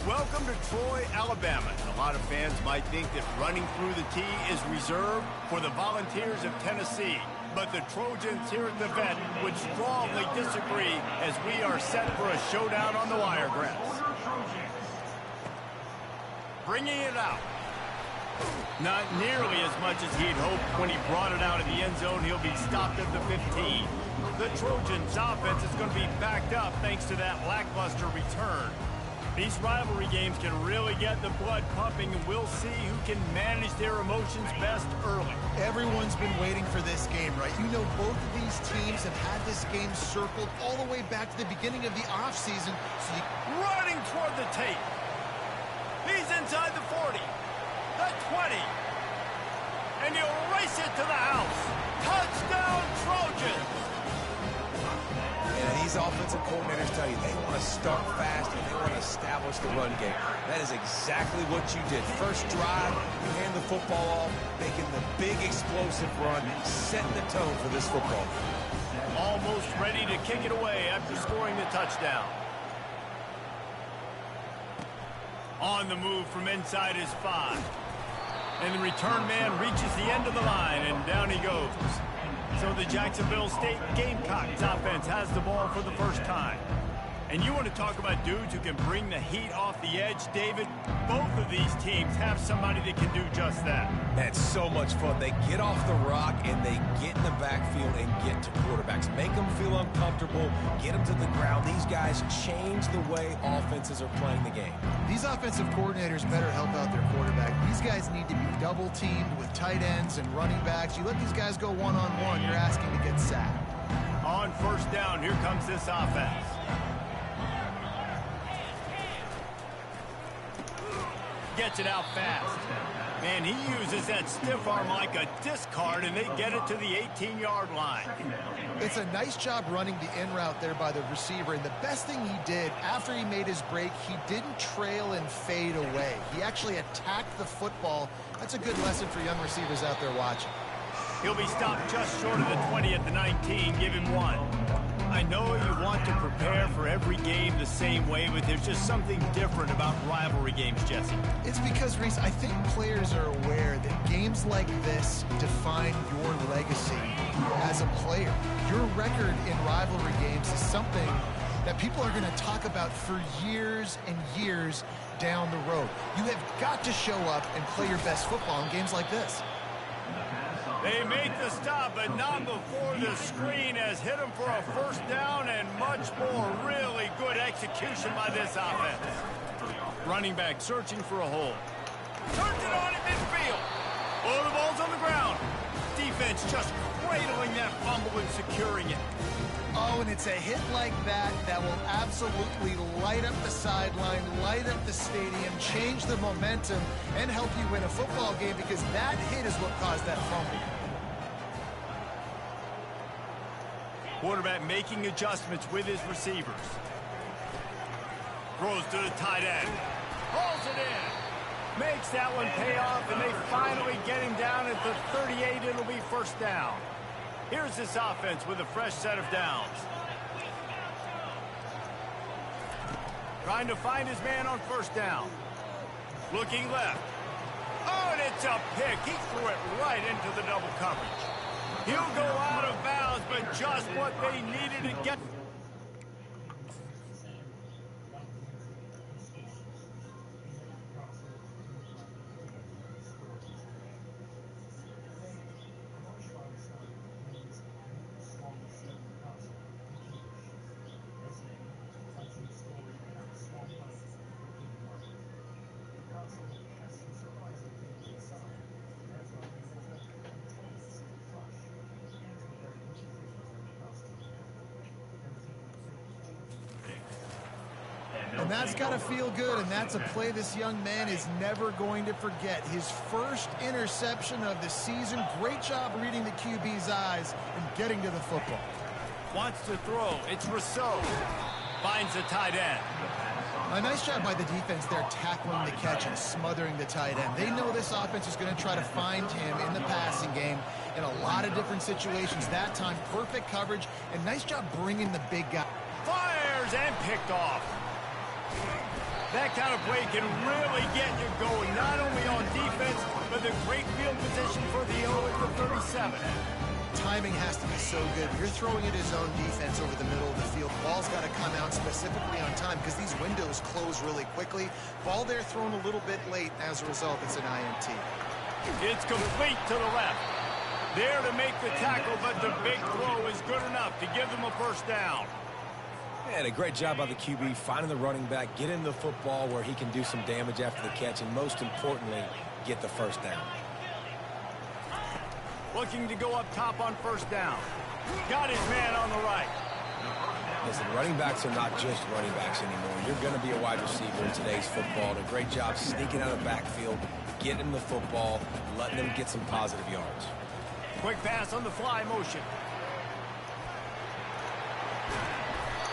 Welcome to Troy, Alabama. A lot of fans might think that running through the tee is reserved for the Volunteers of Tennessee. But the Trojans here at the Vet would strongly disagree as we are set for a showdown on the Wiregrass. Bringing it out. Not nearly as much as he'd hoped when he brought it out of the end zone. He'll be stopped at the 15. The Trojans' offense is going to be backed up thanks to that lackluster return. These rivalry games can really get the blood pumping, and we'll see who can manage their emotions best early. Everyone's been waiting for this game, right? You know, both of these teams have had this game circled all the way back to the beginning of the offseason. Running toward the tape. He's inside the 40, the 20, and he'll race it to the house. Touchdown, Trojans! And these offensive coordinators tell you they want to start fast and they want to establish the run game. That is exactly what you did. First drive, you hand the football off, making the big explosive run, setting the tone for this football. Almost ready to kick it away after scoring the touchdown. On the move from inside his 5. And the return man reaches the end of the line, and down he goes. So the Jacksonville State Gamecocks offense has the ball for the first time. And you want to talk about dudes who can bring the heat off the edge, David? Both of these teams have somebody that can do just that. That's so much fun. They get off the rock and they get in the backfield and get to quarterbacks. Make them feel uncomfortable, get them to the ground. These guys change the way offenses are playing the game. These offensive coordinators better help out their quarterback. These guys need to be double-teamed with tight ends and running backs. You let these guys go one-on-one, you're asking to get sacked. On first down, here comes this offense. Gets it out fast. And he uses that stiff arm like a discard, and they get it to the 18-yard line. It's a nice job running the in route there by the receiver, and the best thing he did after he made his break, he didn't trail and fade away. He actually attacked the football. That's a good lesson for young receivers out there watching. He'll be stopped just short of the 20 at the 19. Give him 1. I know you want to prepare for every game the same way, but there's just something different about rivalry games, Jesse. It's because, Reese, I think players are aware that games like this define your legacy as a player. Your record in rivalry games is something that people are going to talk about for years and years down the road. You have got to show up and play your best football in games like this. They make the stop, but not before the screen has hit him for a first down, and much more really good execution by this offense. Running back searching for a hole. Turns it on at midfield. Oh, the ball's on the ground. Defense just cradling that fumble and securing it. Oh, and it's a hit like that that will absolutely light up the sideline, light up the stadium, change the momentum, and help you win a football game, because that hit is what caused that fumble. Quarterback making adjustments with his receivers. Throws to the tight end. Hauls it in. Makes that one pay off, and they finally get him down at the 38. It'll be first down. Here's this offense with a fresh set of downs. Trying to find his man on first down. Looking left. Oh, and it's a pick. He threw it right into the double coverage. He'll go out of bounds, but just what they needed to get. And that's got to feel good, and that's a play this young man is never going to forget. His first interception of the season. Great job reading the QB's eyes and getting to the football. Wants to throw. It's Rousseau. Finds the tight end. A nice job by the defense there, tackling the catch and smothering the tight end. They know this offense is going to try to find him in the passing game in a lot of different situations. That time, perfect coverage, and nice job bringing the big guy. Fires and picked off. That kind of play can really get you going, not only on defense, but the great field position for the 0 at the 37. Timing has to be so good. You're throwing it his own defense over the middle of the field. Ball's got to come out specifically on time because these windows close really quickly. Ball there thrown a little bit late. As a result, it's an INT. It's complete to the left. There to make the tackle, but the big throw is good enough to give them a first down. And a great job by the QB finding the running back, getting the football where he can do some damage after the catch, and most importantly, get the first down. Looking to go up top on first down. Got his man on the right. Listen, running backs are not just running backs anymore. You're going to be a wide receiver in today's football. And a great job sneaking out of the backfield, getting the football, letting them get some positive yards. Quick pass on the fly motion.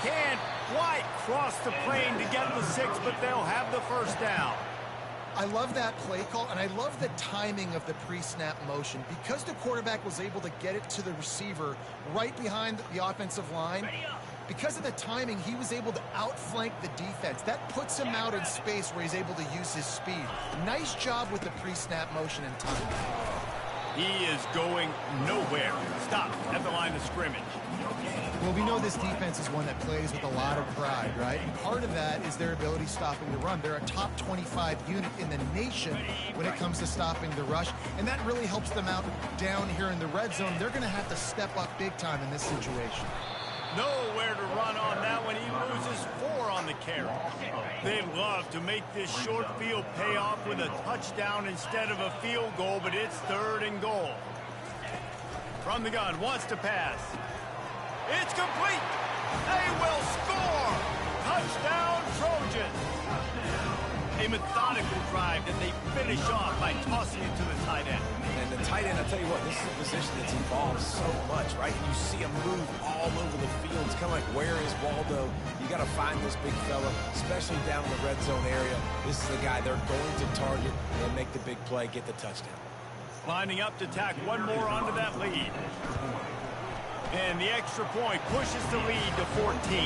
Can't quite cross the plane to get the 6, but they'll have the first down. I love that play call, and I love the timing of the pre-snap motion. Because the quarterback was able to get it to the receiver right behind the offensive line, because of the timing, he was able to outflank the defense. That puts him out in space where he's able to use his speed. Nice job with the pre-snap motion and timing. He is going nowhere. Stop at the line of scrimmage. Well, we know this defense is one that plays with a lot of pride, right? And part of that is their ability stopping the run. They're a top 25 unit in the nation when it comes to stopping the rush, and that really helps them out down here in the red zone. They're going to have to step up big time in this situation. Nowhere to run on that when he loses 4 on the carry. They love to make this short field pay off with a touchdown instead of a field goal, but it's 3rd and goal. From the gun, wants to pass. It's complete. They will score. Touchdown, Trojans. A methodical drive that they finish off by tossing it to the tight end. And the tight end, I'll tell you what, this is a position that's evolved so much, right? You see him move all over the field. It's kind of like, where is Waldo? You got to find this big fella, especially down in the red zone area. This is the guy they're going to target and make the big play, get the touchdown. Lining up to tack one more onto that lead. And the extra point pushes the lead to 14.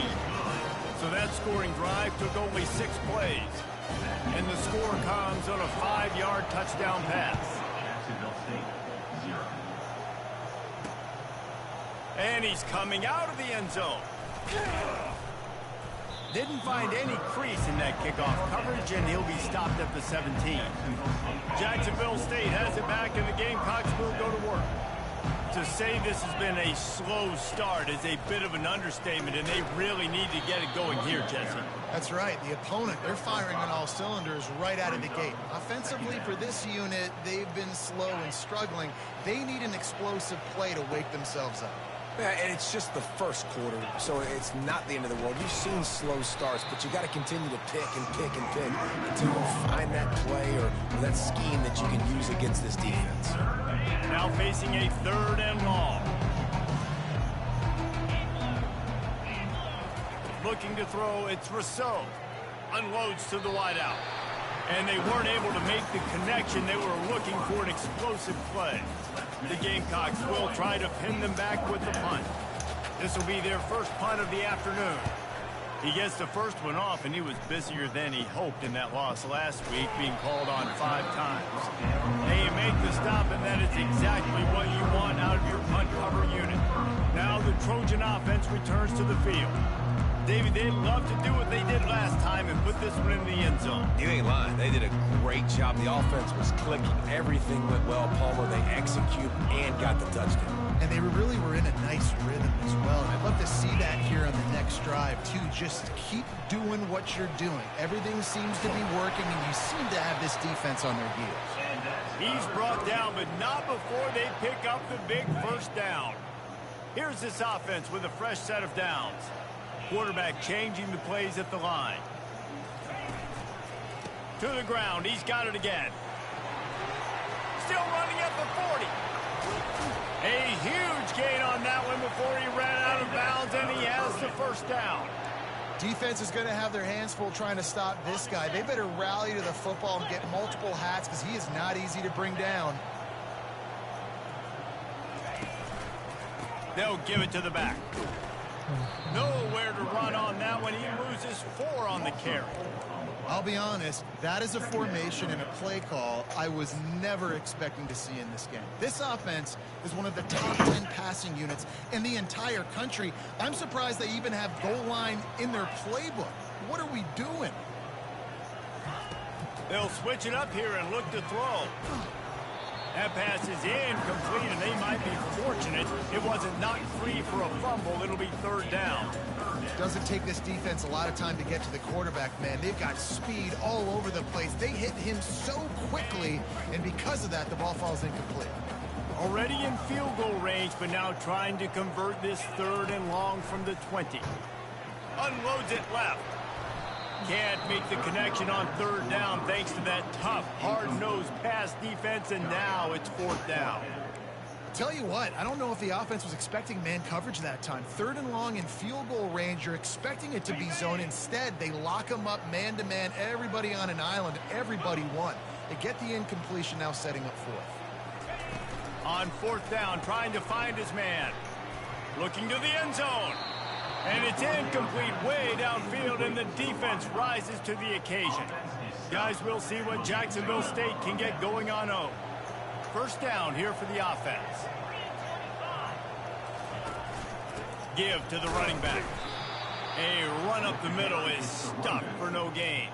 So that scoring drive took only 6 plays. And the score comes on a 5-yard touchdown pass. And he's coming out of the end zone. Didn't find any crease in that kickoff coverage, and he'll be stopped at the 17. Jacksonville State has it back, and the Gamecocks will go to work. To say this has been a slow start is a bit of an understatement, and they really need to get it going here, Jesse. That's right. The opponent, they're firing on all cylinders right out of the gate. Offensively, for this unit, they've been slow and struggling. They need an explosive play to wake themselves up. Yeah, and it's just the first quarter, so it's not the end of the world. You've seen slow starts, but you got to continue to pick and pick and pick until you find that play or that scheme that you can use against this defense. Now facing a 3rd and long. Looking to throw, it's Rousseau. Unloads to the wideout. And they weren't able to make the connection. They were looking for an explosive play. The Gamecocks will try to pin them back with the punt. This will be their first punt of the afternoon. He gets the first one off, and he was busier than he hoped in that loss last week, being called on 5 times. They make the stop, and that is exactly what you want out of your punt cover unit. Now the Trojan offense returns to the field. David, they'd love to do what they did last time and put this one in the end zone. You ain't lying. They did a great job. The offense was clicking. Everything went well, Palmer. They executed and got the touchdown. And they really were in a nice rhythm as well. And I'd love to see that here on the next drive, too. Just keep doing what you're doing. Everything seems to be working, and you seem to have this defense on their heels. He's brought down, but not before they pick up the big first down. Here's this offense with a fresh set of downs. Quarterback changing the plays at the line. To the ground. He's got it again. Still running at the 40. A huge gain on that one before he ran out of bounds, and he has the first down. Defense is going to have their hands full trying to stop this guy. They better rally to the football and get multiple hats because he is not easy to bring down. They'll give it to the back. Nowhere to run on that one. He loses 4 on the carry. I'll be honest, that is a formation and a play call I was never expecting to see in this game. This offense is one of the top 10 passing units in the entire country. I'm surprised they even have goal line in their playbook. What are we doing? They'll switch it up here and look to throw. That pass is incomplete, and they might be fortunate it wasn't knocked free for a fumble. It'll be third down. Doesn't take this defense a lot of time to get to the quarterback, man. They've got speed all over the place. They hit him so quickly, and because of that, the ball falls incomplete. Already in field goal range, but now trying to convert this third and long from the 20. Unloads it left. Can't make the connection on third down thanks to that tough, hard-nosed pass defense, and now it's fourth down. Tell you what, I don't know if the offense was expecting man coverage that time. Third and long in field goal range, you're expecting it to be zone. Instead, they lock them up man-to-man, everybody on an island, everybody won. They get the incompletion, now setting up fourth. On fourth down, trying to find his man. Looking to the end zone. And it's incomplete way downfield, and the defense rises to the occasion. Guys, we'll see what Jacksonville State can get going on 0. First down here for the offense. Give to the running back. A run up the middle is stuck for no gain.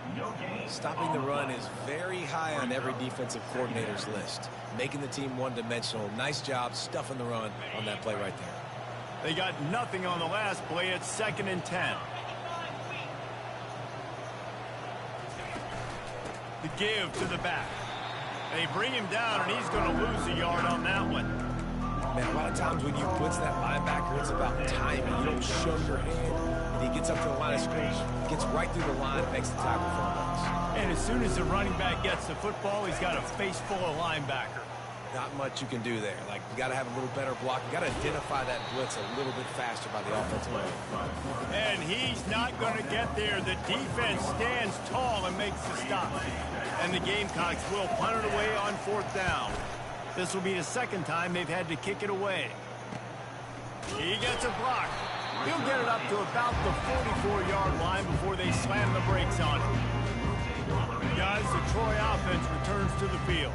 Stopping the run is very high on every defensive coordinator's list. Making the team one-dimensional. Nice job stuffing the run on that play right there. They got nothing on the last play. It's 2nd and 10. The give to the back. They bring him down, and he's going to lose a yard on that one. Man, a lot of times when you blitz that linebacker, it's about timing. You don't show your hand, and he gets up to the line of scrimmage, gets right through the line, makes the tackle for a loss. And as soon as the running back gets the football, he's got a face full of linebacker. Not much you can do there. Like, you got to have a little better block. You got to identify that blitz a little bit faster by the offensive line. And he's not going to get there. The defense stands tall and makes the stop. And the Gamecocks will punt it away on fourth down. This will be the second time they've had to kick it away. He gets a block. He'll get it up to about the 44-yard line before they slam the brakes on him. Guys, the Troy offense returns to the field.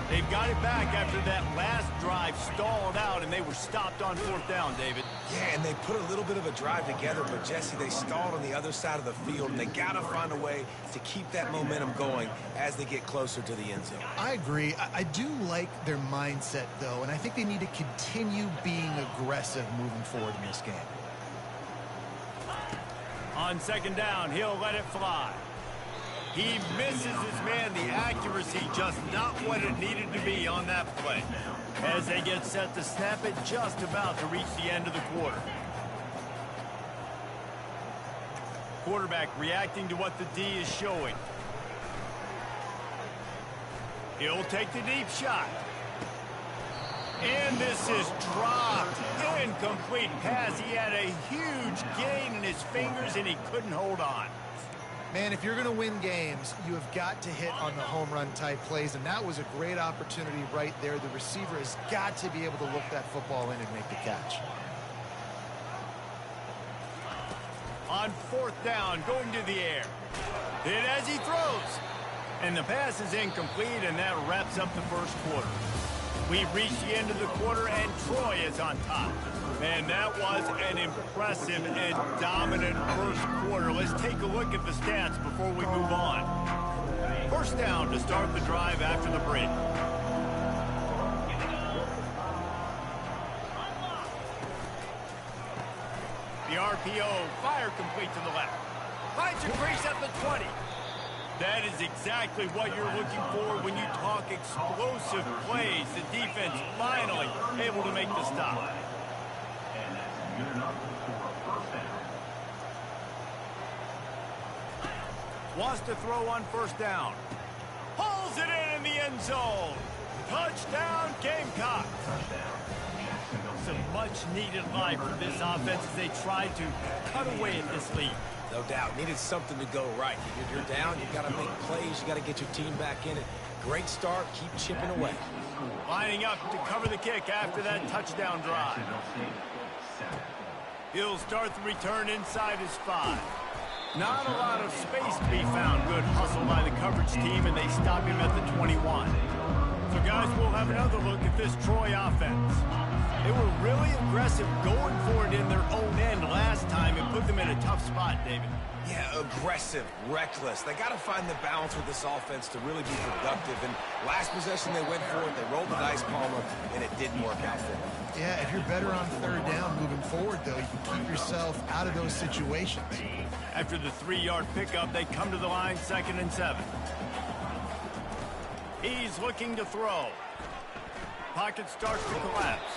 They've got it back after that last drive stalled out, and they were stopped on fourth down, David. Yeah, and they put a little bit of a drive together, but, Jesse, they stalled on the other side of the field, and they got to find a way to keep that momentum going as they get closer to the end zone. I agree. I do like their mindset, though, and I think they need to continue being aggressive moving forward in this game. On second down, he'll let it fly. He misses his man. The accuracy just not what it needed to be on that play. As they get set to snap it, just about to reach the end of the quarter. Quarterback reacting to what the D is showing. He'll take the deep shot. And this is dropped. Incomplete pass. He had a huge gain in his fingers, and he couldn't hold on. Man, if you're going to win games, you have got to hit on the home run type plays, and that was a great opportunity right there. The receiver has got to be able to look that football in and make the catch. On fourth down, going to the air. Then as he throws. And the pass is incomplete, and that wraps up the first quarter. We've reached the end of the quarter, and Troy is on top. And that was an impressive and dominant first quarter. Let's take a look at the stats before we move on. First down to start the drive after the break. The RPO, fire complete to the left. Finds a crease at the 20. That is exactly what you're looking for when you talk explosive plays. The defense finally able to make the stop. Wants to throw on first down. Pulls it in the end zone. Touchdown, Gamecock. Some much-needed life for this offense as they try to cut away at this lead. No doubt. Needed something to go right. If you're down, you've got to make plays. You got to get your team back in it. Great start. Keep chipping away. Lining up to cover the kick after that touchdown drive. He'll start the return inside his 5. Not a lot of space to be found. Good hustle by the coverage team, and they stop him at the 21. So, guys, we'll have another look at this Troy offense. They were really aggressive going for it in their own end last time and put them in a tough spot, David. Yeah, aggressive, reckless. They got to find the balance with this offense to really be productive. And last possession they went for it, they rolled the dice, Palmer, and it didn't work out for them. Yeah, if you're better on third down moving forward, though, you can keep yourself out of those situations. After the 3-yard pickup, they come to the line, 2nd and 7. He's looking to throw. Pocket starts to collapse.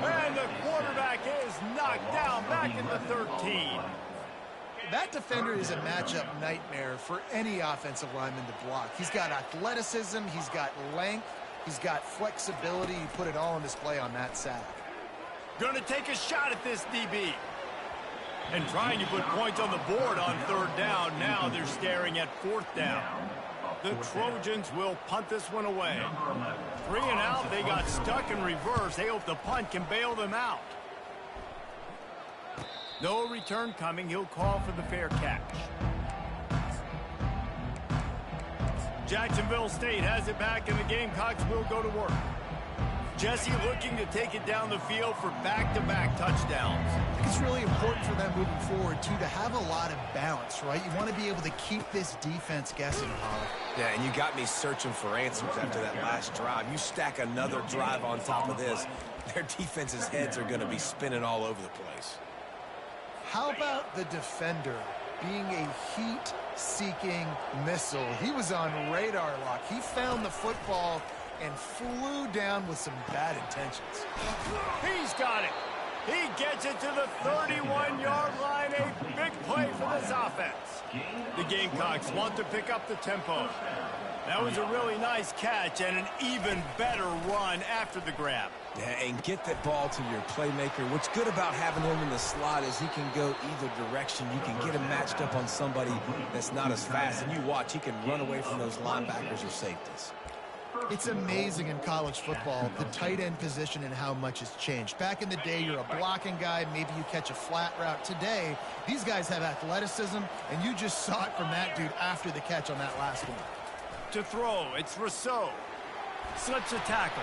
And the quarterback is knocked down back at the 13. That defender is a matchup nightmare for any offensive lineman to block. He's got athleticism, he's got length, he's got flexibility. He put it all on display on that sack. Going to take a shot at this DB. And trying to put points on the board on 3rd down. Now they're staring at 4th down. The Trojans will punt this one away. 3 and out, they got stuck in reverse. They hope the punt can bail them out. No return coming. He'll call for the fair catch. Jacksonville State has it back, and the Gamecocks will go to work. Jesse looking to take it down the field for back-to-back touchdowns. I think it's really important for them moving forward, too, to have a lot of balance, right? You want to be able to keep this defense guessing, Pollard. Yeah, and you got me searching for answers after that last drive. You stack another drive on top of this, their defense's heads are going to be spinning all over the place. How about the defender being a heat-seeking missile? He was on radar lock. He found the football and flew down with some bad intentions. He's got it. He gets it to the 31-yard line. A big play for this offense. The Gamecocks want to pick up the tempo. That was a really nice catch and an even better run after the grab. Yeah, and get that ball to your playmaker. What's good about having him in the slot is he can go either direction. You can get him matched up on somebody that's not as fast. And you watch, he can run away from those linebackers or safeties. It's amazing in college football, the tight end position and how much has changed. Back in the day, you're a blocking guy. Maybe you catch a flat route. Today, these guys have athleticism, and you just saw it from that dude after the catch on that last one. To throw, it's Rousseau. Slips a tackle.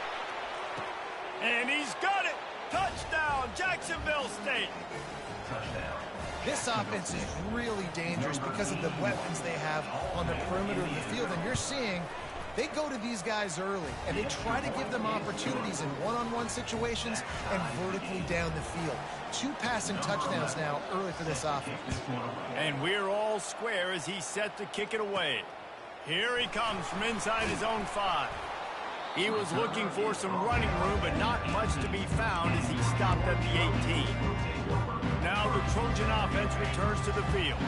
And he's got it! Touchdown, Jacksonville State! This offense is really dangerous because of the weapons they have on the perimeter of the field. And you're seeing they go to these guys early, and they try to give them opportunities in one-on-one situations and vertically down the field. 2 passing touchdowns now early for this offense. And we're all square as he's set to kick it away. Here he comes from inside his own 5. He was looking for some running room, but not much to be found as he stopped at the 18. Now the Trojan offense returns to the field.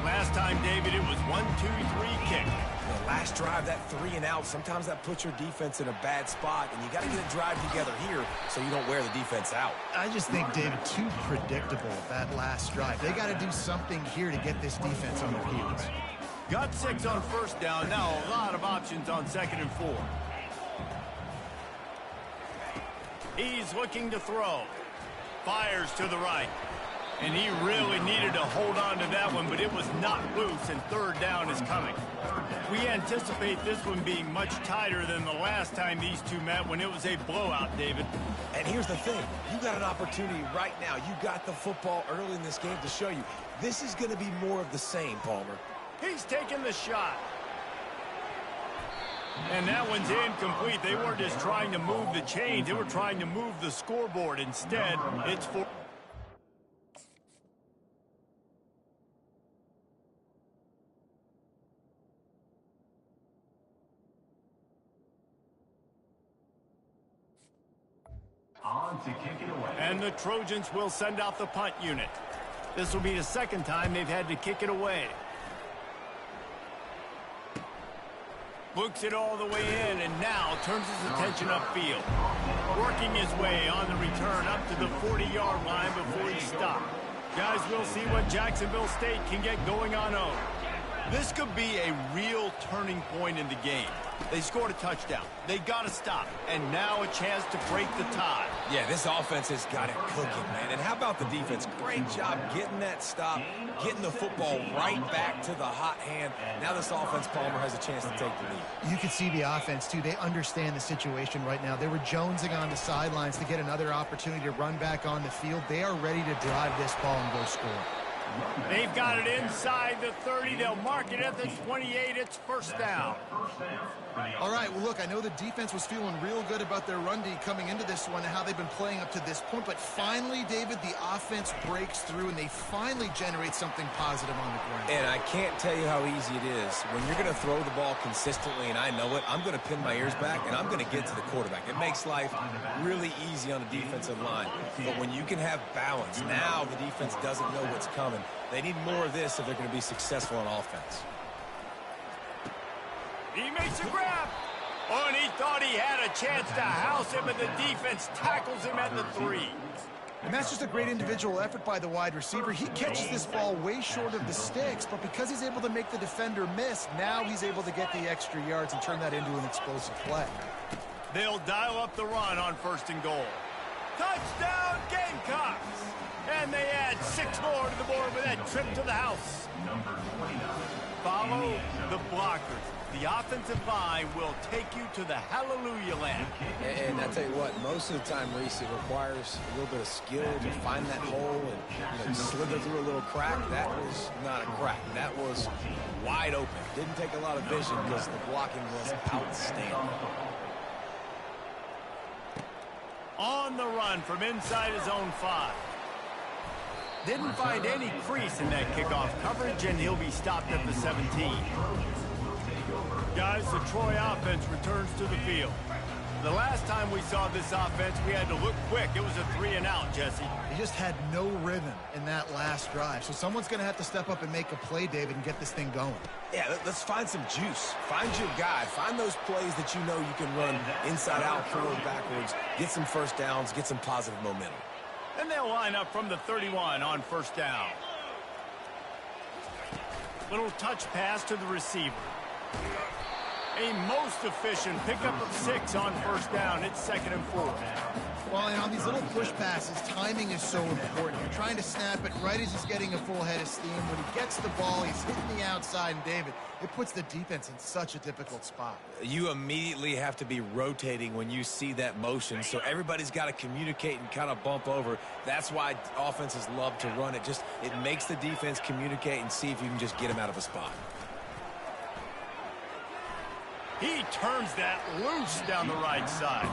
Last time, David, it was 1-2-3 kick. The last drive, that 3 and out, sometimes that puts your defense in a bad spot, and you got to get a drive together here so you don't wear the defense out. I just think, David, too predictable that last drive. They got to do something here to get this defense on their heels. Got 6 on 1st down. Now a lot of options on 2nd and 4. He's looking to throw. Fires to the right. And he really needed to hold on to that one, but it was not loose, and 3rd down is coming. We anticipate this one being much tighter than the last time these two met when it was a blowout, David. And here's the thing. You got an opportunity right now. You got the football early in this game to show you. This is going to be more of the same, Palmer. He's taking the shot. And that one's incomplete. They weren't just trying to move the chains. They were trying to move the scoreboard. Instead, it's for... On to kick it away. And the Trojans will send out the punt unit. This will be the 2nd time they've had to kick it away. Books it all the way in, and now turns his attention upfield. Working his way on the return up to the 40-yard line before he stopped. Guys, we'll see what Jacksonville State can get going on 0. This could be a real turning point in the game. They scored a touchdown. They got to stop. And now a chance to break the tie. Yeah, this offense has got it cooking, man. And how about the defense? Great job getting that stop, getting the football right back to the hot hand. Now this offense, Palmer, has a chance to take the lead. You can see the offense, too. They understand the situation right now. They were jonesing on the sidelines to get another opportunity to run back on the field. They are ready to drive this ball and go score. They've got it inside the 30. They'll mark it at the 28. It's first down. All right, well, look, I know the defense was feeling real good about their run D coming into this one and how they've been playing up to this point, but finally, David, the offense breaks through and they finally generate something positive on the ground. And I can't tell you how easy it is. When you're going to throw the ball consistently, and I know it, I'm going to pin my ears back, and I'm going to get to the quarterback. It makes life really easy on the defensive line. But when you can have balance, now the defense doesn't know what's coming. They need more of this if they're going to be successful on offense. He makes a grab. Oh, and he thought he had a chance to house him, and the defense tackles him at the 3. And that's just a great individual effort by the wide receiver. He catches this ball way short of the sticks, but because he's able to make the defender miss, now he's able to get the extra yards and turn that into an explosive play. They'll dial up the run on 1st and goal. Touchdown, Gamecocks! And they add 6 more to the board with that trip to the house. Follow the blockers. The offensive line will take you to the hallelujah land. And I tell you what, most of the time, Reese, it requires a little bit of skill to find that hole and slither through a little crack. That was not a crack. That was wide open. Didn't take a lot of vision because the blocking was outstanding. On the run from inside his own 5. Didn't find any crease in that kickoff coverage, and he'll be stopped at the 17. Guys, the Troy offense returns to the field. The last time we saw this offense, we had to look quick. It was a 3-and-out, Jesse. They just had no rhythm in that last drive. So someone's going to have to step up and make a play, David, and get this thing going. Yeah, let's find some juice. Find your guy. Find those plays that you know you can run inside out, forward, backwards, get some first downs, get some positive momentum. And they'll line up from the 31 on 1st down. Little touch pass to the receiver. A most efficient pickup of 6 on 1st down. It's 2nd and 4. Well, and on these little push passes, timing is so important. You're trying to snap it right as he's getting a full head of steam. When he gets the ball, he's hitting the outside, and David, it puts the defense in such a difficult spot. You immediately have to be rotating when you see that motion, so everybody's got to communicate and kind of bump over. That's why offenses love to run it. It makes the defense communicate and see if you can just get him out of a spot. He turns that loose down the right side.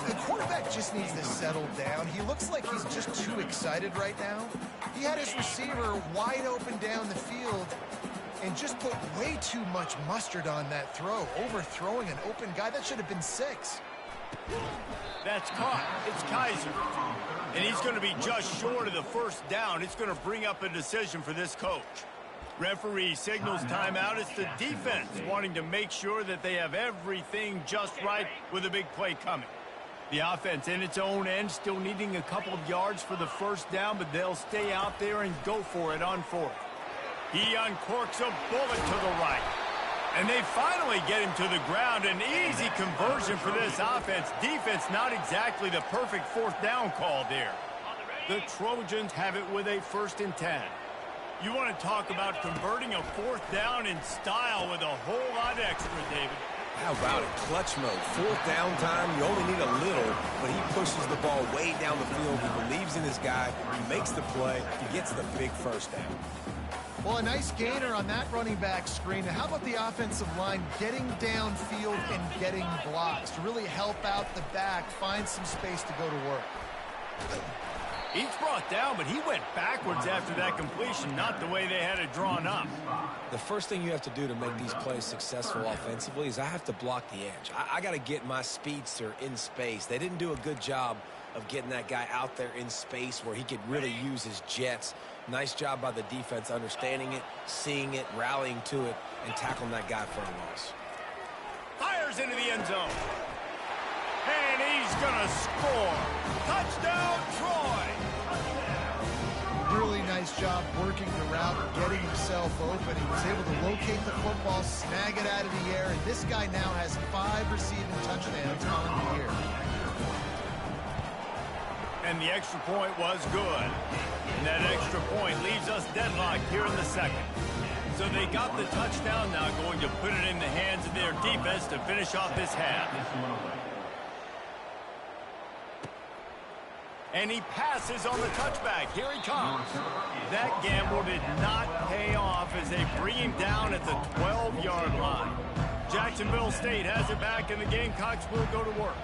The quarterback just needs to settle down. He looks like he's just too excited right now. He had his receiver wide open down the field and just put way too much mustard on that throw, overthrowing an open guy. That should have been 6. That's caught. It's Kaiser. And he's going to be just short of the 1st down. It's going to bring up a decision for this coach. Referee signals timeout. It's the defense wanting to make sure that they have everything just right with a big play coming. The offense in its own end still needing a couple of yards for the 1st down, but they'll stay out there and go for it on 4th. He uncorks a bullet to the right. And they finally get him to the ground. An easy conversion for this offense. Defense not exactly the perfect 4th down call there. The Trojans have it with a 1st and 10. You want to talk about converting a 4th down in style with a whole lot extra, David. How about it? Clutch mode. 4th down time, you only need a little, but he pushes the ball way down the field. He believes in his guy. He makes the play. He gets the big 1st down. Well, a nice gainer on that running back screen. How about the offensive line getting downfield and getting blocks to really help out the back, find some space to go to work? He's brought down, but he went backwards after that completion, not the way they had it drawn up. The first thing you have to do to make these plays successful offensively is I have to block the edge. I got to get my speedster in space. They didn't do a good job of getting that guy out there in space where he could really use his jets. Nice job by the defense understanding it, seeing it, rallying to it, and tackling that guy for a loss. Fires into the end zone. And he's going to score. Touchdown, Troy! Really nice nice job working the route, getting himself open. He was able to locate the football, snag it out of the air, and this guy now has 5 receiving touchdowns on the year. And the extra point was good. And that extra point leaves us deadlocked here in the second. So they got the touchdown, now going to put it in the hands of their defense to finish off this half. And he passes on the touchback. Here he comes. That gamble did not pay off as they bring him down at the 12-yard line. Jacksonville State has it back, and the Gamecocks will go to work.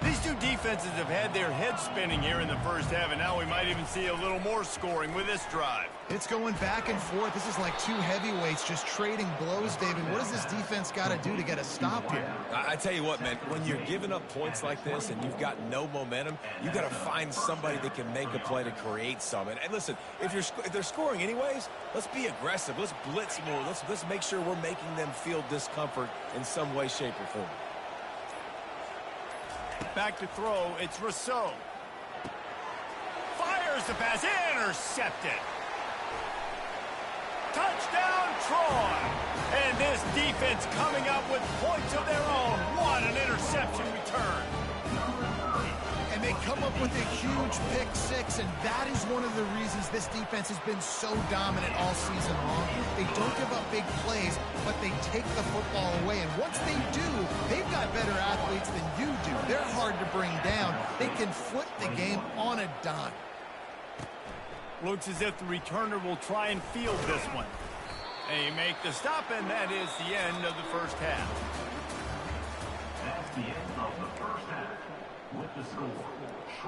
These two defenses have had their heads spinning here in the first half, and now we might even see a little more scoring with this drive. It's going back and forth. This is like two heavyweights just trading blows, David. What does this defense got to do to get a stop here? I tell you what, man, when you're giving up points like this and you've got no momentum, you've got to find somebody that can make a play to create some. And listen, if they're scoring anyways, let's be aggressive. Let's blitz more. Let's make sure we're making them feel discomfort in some way, shape, or form. Back to throw, it's Rousseau. Fires the pass, intercepted. Touchdown, Troy. And this defense coming up with points of their own. What an interception return. And they come up with a huge pick six, and that is one of the reasons this defense has been so dominant all season long. They don't give up big plays, but they take the football away. And once they do, they've got better athletes than you do. They're hard to bring down. They can flip the game on a dime. Looks as if the returner will try and field this one. They make the stop, and that is the end of the first half. That's the end of the first half. With the score,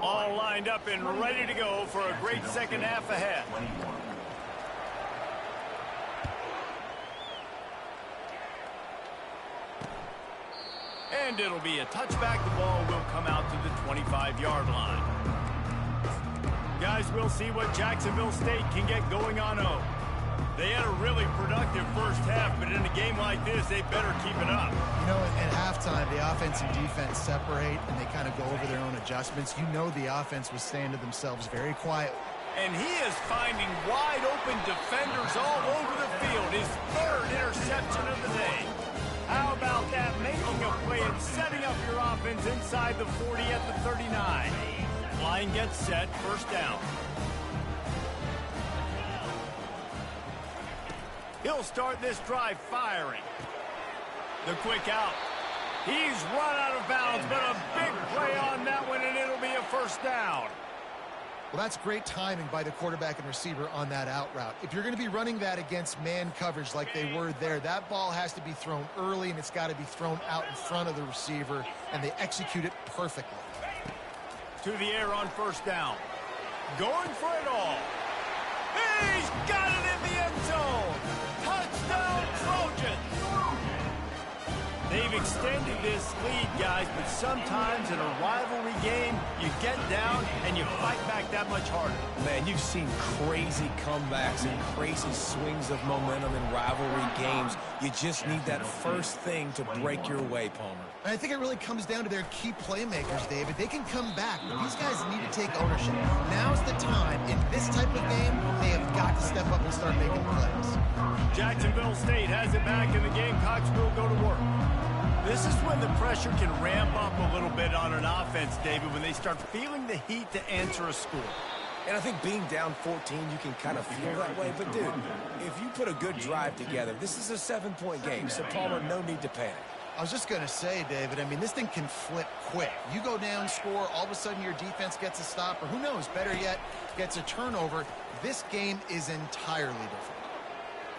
all lined up and ready to go for a great second half ahead. And it'll be a touchback. The ball will come out to the 25-yard line. Guys, we'll see what Jacksonville State can get going on O. They had a really productive first half, but in a game like this, they better keep it up. You know, at halftime, the offense and defense separate, and they kind of go over their own adjustments. You know the offense was saying to themselves very quietly. And he is finding wide-open defenders all over the field. His third interception of the day. How about that? Making a play and setting up your offense inside the 40 at the 39. Line gets set, first down. He'll start this drive firing. The quick out. He's run out of bounds, but a big play on that one, and it'll be a first down. Well, that's great timing by the quarterback and receiver on that out route. If you're going to be running that against man coverage like they were there, that ball has to be thrown early, and it's got to be thrown out in front of the receiver, and they execute it perfectly. To the air on first down. Going for it all. He's got it in the end zone. Touchdown, Trojans. They've extended this lead, guys, but sometimes in a rivalry game, you get down and you fight back that much harder. Man, you've seen crazy comebacks and crazy swings of momentum in rivalry games. You just need that first thing to break your way, Palmer. And I think it really comes down to their key playmakers, David. They can come back, but these guys need to take ownership. Now's the time. In this type of game, they have got to step up and start making plays. Jacksonville State has it back, and the Gamecocks will go to work. This is when the pressure can ramp up a little bit on an offense, David, when they start feeling the heat to answer a score. And I think being down 14, you can kind of feel that way. But, dude, if you put a good drive together, this is a 7-point game. So, Palmer, no need to panic. I was just going to say, David, I mean, this thing can flip quick. You go down, score, all of a sudden your defense gets a stop, or who knows, better yet, gets a turnover. This game is entirely different.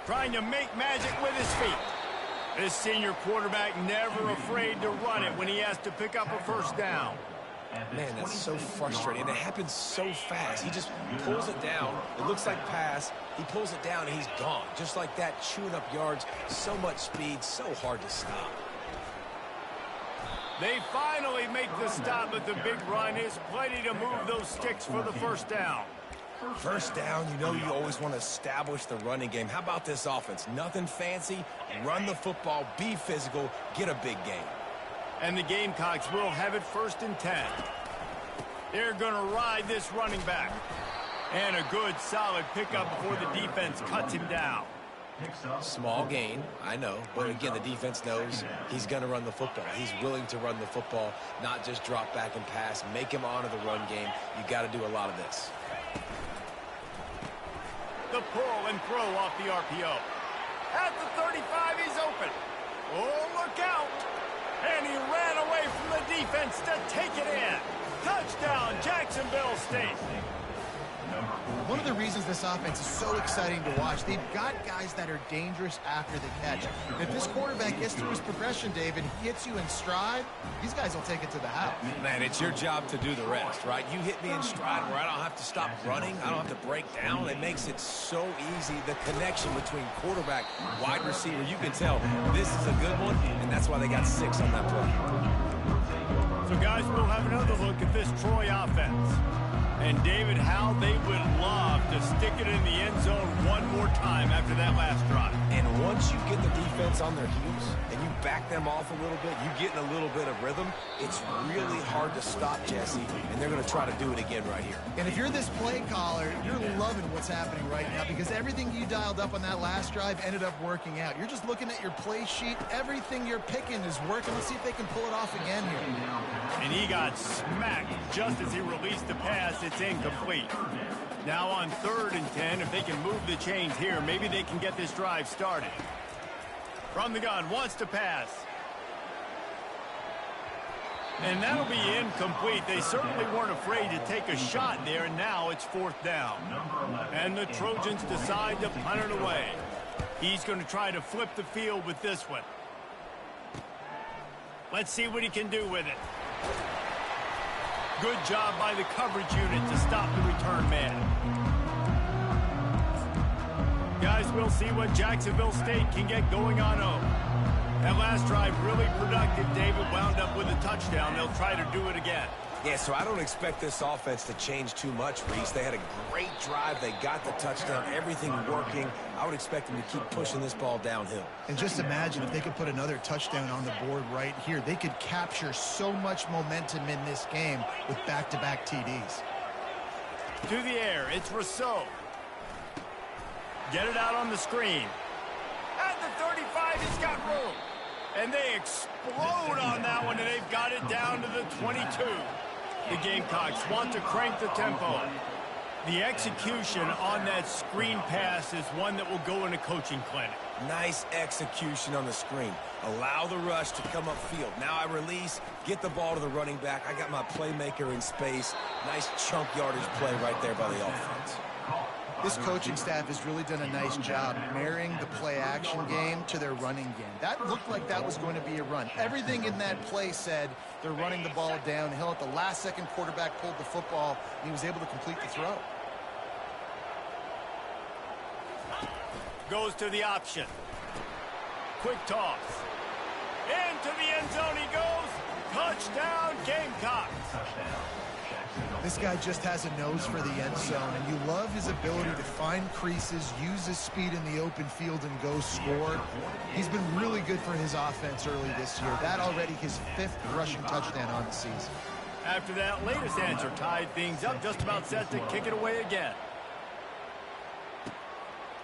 Trying to make magic with his feet. This senior quarterback never afraid to run it when he has to pick up a first down. Man, that's so frustrating. And it happens so fast. He just pulls it down. It looks like pass. He pulls it down, and he's gone. Just like that, chewing up yards. So much speed, so hard to stop. They finally make the stop, but the big run is plenty to move those sticks for the first down. First down, you know you always want to establish the running game. How about this offense? Nothing fancy. Run the football, be physical, get a big game. And the Gamecocks will have it 1st and 10. They're going to ride this running back. And a good, solid pickup before the defense cuts him down. Small gain, I know, but again, the defense knows he's going to run the football. He's willing to run the football, not just drop back and pass, make him honor the run game. You got to do a lot of this. The pull and throw off the RPO. At the 35, he's open. Oh, look out. And he ran away from the defense to take it in. Touchdown, Jacksonville State. One of the reasons this offense is so exciting to watch, they've got guys that are dangerous after the catch. If this quarterback gets through his progression, David, he hits you in stride, these guys will take it to the house. Man, it's your job to do the rest, right? You hit me in stride where I don't have to stop running. I don't have to break down. It makes it so easy. The connection between quarterback, wide receiver, you can tell this is a good one, and that's why they got 6 on that play. So, guys, we'll have another look at this Troy offense. And, David, how they would love to stick it in the end zone one more time after that last drive. And once you get the defense on their heels and you back them off a little bit, you get in a little bit of rhythm, it's really hard to stop, Jesse, and they're going to try to do it again right here. And if you're this play caller, you're loving what's happening right now because everything you dialed up on that last drive ended up working out. You're just looking at your play sheet. Everything you're picking is working. Let's see if they can pull it off again here. And he got smacked just as he released the pass. It's incomplete. Now on 3rd and 10, if they can move the chains here, maybe they can get this drive started. From the gun, wants to pass. And that'll be incomplete. They certainly weren't afraid to take a shot there, and now it's 4th down. And the Trojans decide to punt it away. He's going to try to flip the field with this one. Let's see what he can do with it. Good job by the coverage unit to stop the return man. Guys, we'll see what Jacksonville State can get going on home. That last drive really productive. David wound up with a touchdown. They'll try to do it again. Yeah, so I don't expect this offense to change too much, Reese. They had a great drive. They got the touchdown, everything working. I would expect them to keep pushing this ball downhill. And just imagine if they could put another touchdown on the board right here. They could capture so much momentum in this game with back-to-back TDs. To the air, it's Rousseau. Get it out on the screen. At the 35, he's got room. And they explode on that one, and they've got it down to the 22. The Gamecocks want to crank the tempo. The execution on that screen pass is one that will go in a coaching clinic. Nice execution on the screen. Allow the rush to come upfield. Now I release, get the ball to the running back. I got my playmaker in space. Nice chunk yardage play right there by the offense. This coaching staff has really done a nice job marrying the play-action game to their running game. That looked like that was going to be a run. Everything in that play said they're running the ball downhill. At the last second, quarterback pulled the football, and he was able to complete the throw. Goes to the option. Quick toss. Into the end zone he goes. Touchdown, Gamecocks. This guy just has a nose for the end zone, and you love his ability to find creases, use his speed in the open field, and go score. He's been really good for his offense early this year. That already his 5th rushing touchdown on the season. After that latest answer tied things up, just about set to kick it away again.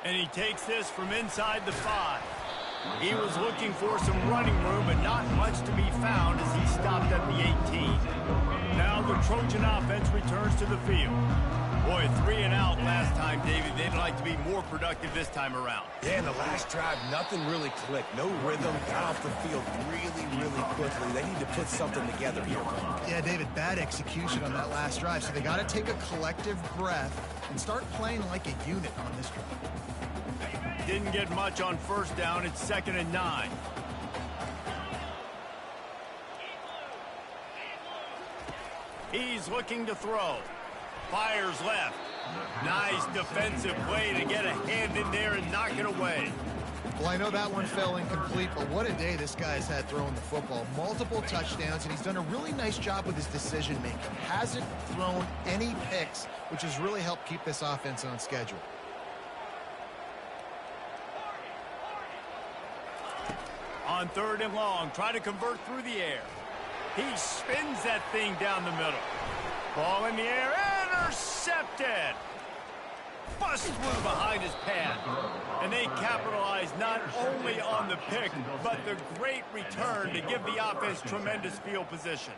And he takes this from inside the 5. He was looking for some running room, but not much to be found as he stopped at the 18. Now the Trojan offense returns to the field. Boy, 3 and out last time, David. They'd like to be more productive this time around. Yeah, in the last drive, nothing really clicked. No rhythm, got off the field really quickly. They need to put something together here. Yeah, David, bad execution on that last drive, so they got to take a collective breath and start playing like a unit on this drive. Didn't get much on 1st down. It's 2nd and 9. He's looking to throw. Fires left. Nice defensive play to get a hand in there and knock it away. Well, I know that one fell incomplete, but what a day this guy's had throwing the football. Multiple touchdowns, and he's done a really nice job with his decision-making. Hasn't thrown any picks, which has really helped keep this offense on schedule. On 3rd and long, try to convert through the air. He spins that thing down the middle. Ball in the air, intercepted. busts through behind his pad. And they capitalize not only on the pick, but the great return to give the offense tremendous field position.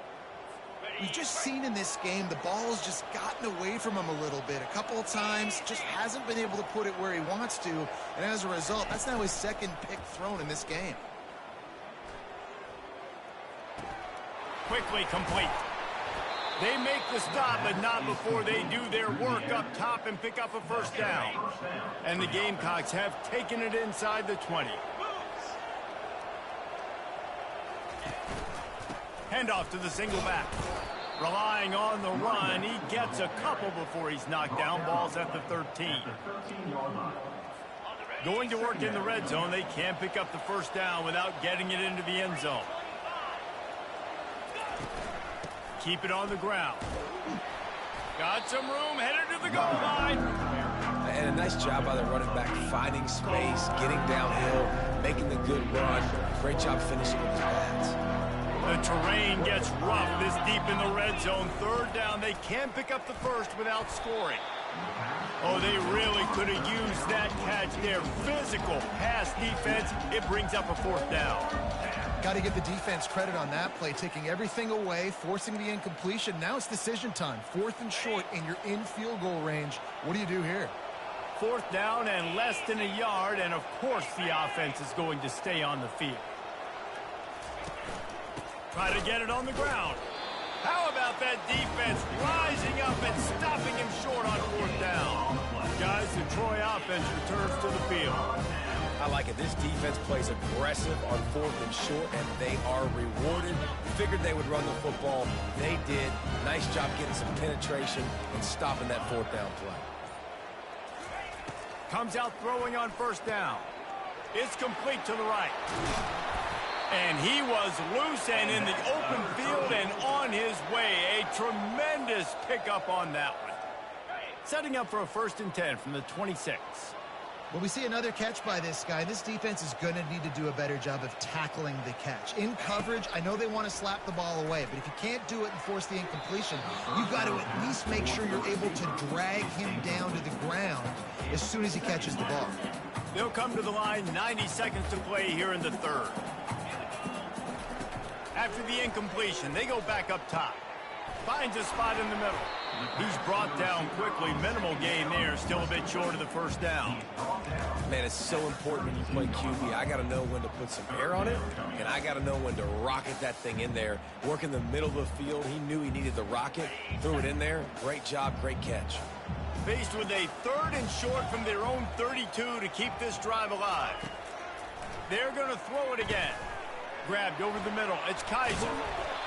We've just seen in this game the ball has just gotten away from him a little bit. A couple of times, just hasn't been able to put it where he wants to. And as a result, that's now his second pick thrown in this game. Quickly complete. They make the stop, but not before they do their work up top and pick up a first down. And the Gamecocks have taken it inside the 20. Handoff to the single back. Relying on the run, he gets a couple before he's knocked down. Ball's at the 13. Going to work in the red zone, they can't pick up the first down without getting it into the end zone. Keep it on the ground. Got some room, headed to the goal line. And a nice job by the running back, finding space, getting downhill, making the good run. Great job finishing with his pads. The terrain gets rough this deep in the red zone. Third down, they can't pick up the first without scoring. Oh, they really could have used that catch there. Physical pass defense. It brings up a fourth down. Got to give the defense credit on that play, taking everything away, forcing the incompletion. Now it's decision time. 4th and short, and you're in field goal range. What do you do here? Fourth down and less than a yard, and of course the offense is going to stay on the field. Try to get it on the ground. How about that defense rising up and stopping him short on fourth down? Guys, the Troy offense returns to the field. I like it. This defense plays aggressive on 4th and short, and they are rewarded. Figured they would run the football. They did. Nice job getting some penetration and stopping that 4th down play. Comes out throwing on first down. It's complete to the right. And he was loose and in the open field and on his way. A tremendous pickup on that one. Setting up for a 1st and 10 from the 26. Well, we see another catch by this guy. This defense is going to need to do a better job of tackling the catch. In coverage, I know they want to slap the ball away, but if you can't do it and force the incompletion, you've got to at least make sure you're able to drag him down to the ground as soon as he catches the ball. They'll come to the line, 90 seconds to play here in the 3rd. After the incompletion, they go back up top. Finds a spot in the middle. He's brought down quickly. Minimal gain there. Still a bit short of the first down. Man, it's so important when you play QB. I got to know when to put some air on it, and I got to know when to rocket that thing in there. Work in the middle of the field. He knew he needed the rocket. Threw it in there. Great job. Great catch. Faced with a 3rd and short from their own 32 to keep this drive alive. They're going to throw it again. Grabbed over the middle. It's Kaiser.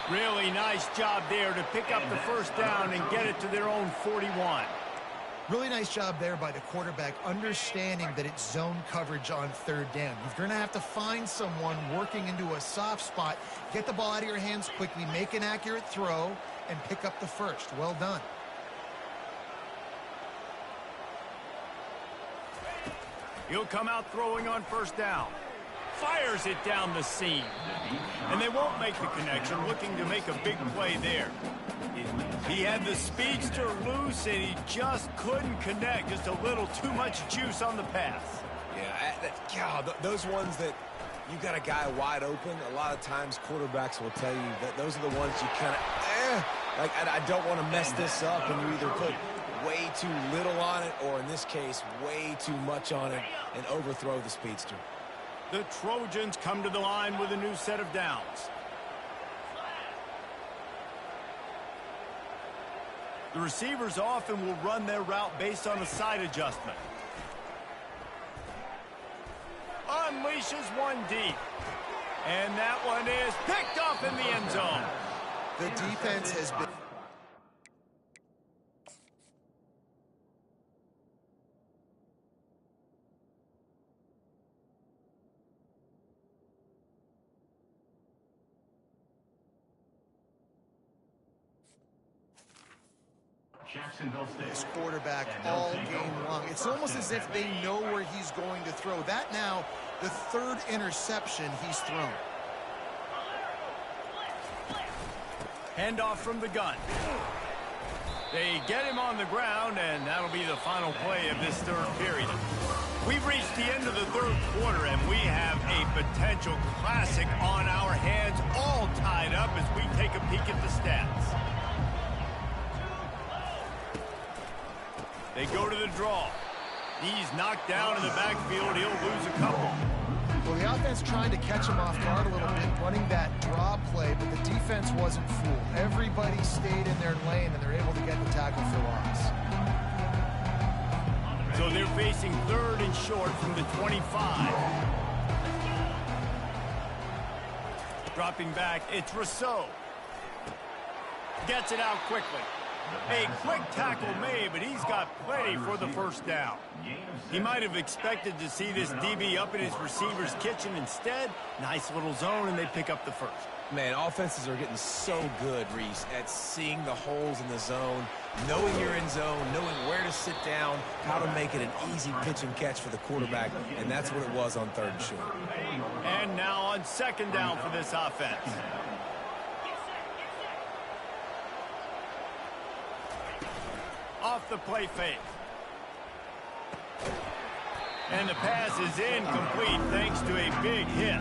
Really nice job there to pick up the first down and get it to their own 41. Really nice job there by the quarterback, understanding that it's zone coverage on 3rd down. You're going to have to find someone working into a soft spot, get the ball out of your hands quickly, make an accurate throw, and pick up the first. Well done. He'll come out throwing on first down. Fires it down the seam. And they won't make the connection, looking to make a big play there. He had the speedster loose, and he just couldn't connect. Just a little too much juice on the pass. Yeah, those ones that you got a guy wide open, a lot of times quarterbacks will tell you that those are the ones you kind of, like, I don't want to mess this up, and you either put way too little on it, or in this case, way too much on it, and overthrow the speedster. The Trojans come to the line with a new set of downs. The receivers often will run their route based on a side adjustment. Unleashes one deep. And that one is picked off in the end zone. The defense has been... This quarterback all game long. It's almost as if they know where he's going to throw. That now, the 3rd interception he's thrown. Handoff from the gun. They get him on the ground, and that'll be the final play of this third period. We've reached the end of the third quarter, and we have a potential classic on our hands, all tied up as we take a peek at the stats. They go to the draw. He's knocked down in the backfield. He'll lose a couple. Well, the offense trying to catch him off guard a little bit, running that draw play, but the defense wasn't fooled. Everybody stayed in their lane, and they're able to get the tackle for loss. So they're facing third and short from the 25. Dropping back, it's Rousseau. Gets it out quickly. A quick tackle made, but he's got plenty for the first down. He might have expected to see this DB up in his receiver's kitchen. Instead, nice little zone, and they pick up the first. Man, offenses are getting so good, Reese, at seeing the holes in the zone, knowing you're in zone, knowing where to sit down, how to make it an easy pitch and catch for the quarterback, and that's what it was on third and short. And now on second down for this offense. Off the play fake. And the pass is incomplete thanks to a big hit.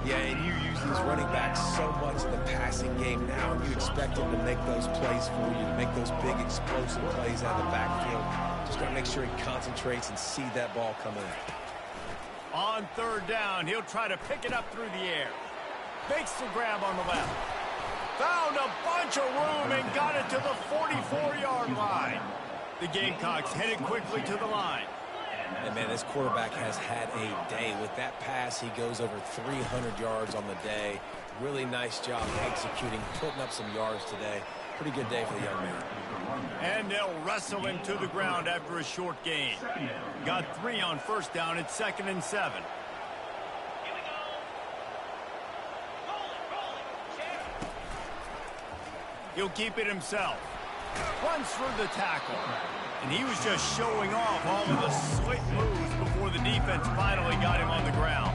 Yeah, and you use these running backs so much in the passing game now, and you expect them to make those plays for you, to make those big explosive plays out of the backfield. Just got to make sure he concentrates and see that ball come in. On third down, he'll try to pick it up through the air. Makes the grab on the left. Found a bunch of room and got it to the 44-yard line. The Gamecocks headed quickly to the line. And, man, this quarterback has had a day. With that pass, he goes over 300 yards on the day. Really nice job executing, putting up some yards today. Pretty good day for the young man. And they'll wrestle him to the ground after a short gain. Got 3 on first down at 2nd and 7. He'll keep it himself. Runs through the tackle. And he was just showing off all of the slick moves before the defense finally got him on the ground.